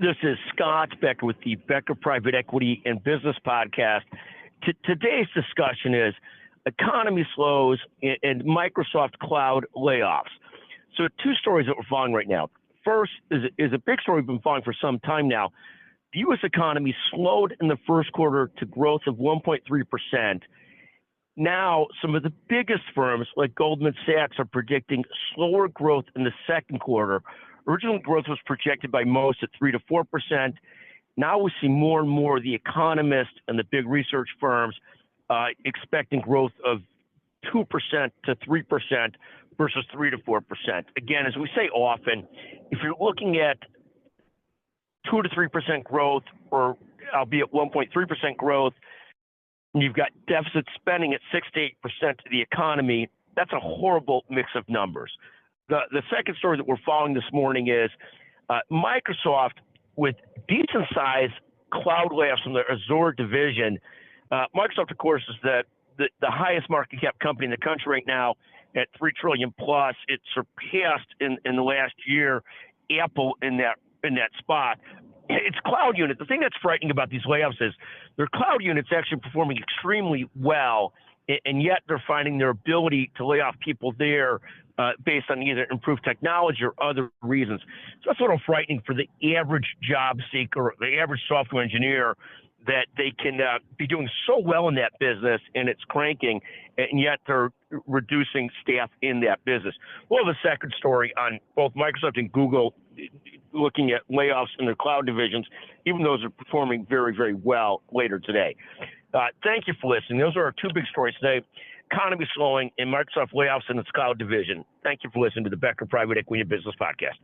This is Scott Becker with the Becker Private Equity and Business Podcast. Today's discussion is economy slows and Microsoft cloud layoffs. So two stories that we're following right now. First is a big story we've been following for some time now. The U.S. economy slowed in the first quarter to growth of 1.3%. Now, some of the biggest firms like Goldman Sachs are predicting slower growth in the second quarter. Original growth was projected by most at 3 to 4%. Now we see more and more of the economists and the big research firms expecting growth of 2% to 3% versus 3 to 4%. Again, as we say often, if you're looking at 2 to 3% growth, or albeit 1.3% growth, and you've got deficit spending at 6 to 8% of the economy, that's a horrible mix of numbers. The second story that we're following this morning is Microsoft, with decent-sized cloud layoffs from the Azure division. Microsoft, of course, is the highest market cap company in the country right now at $3 trillion plus. It surpassed in the last year Apple in that spot. Its cloud unit, the thing that's frightening about these layoffs is their cloud unit's actually performing extremely well, and yet they're finding their ability to lay off people there based on either improved technology or other reasons. So that's a little frightening for the average job seeker, the average software engineer, that they can be doing so well in that business and it's cranking, and yet they're reducing staff in that business. We'll have a second story on both Microsoft and Google looking at layoffs in their cloud divisions, even those are performing very, very well later today. Thank you for listening. Those are our two big stories today: economy slowing and Microsoft layoffs in its cloud division. Thank you for listening to the Becker Private Equity and Business Podcast.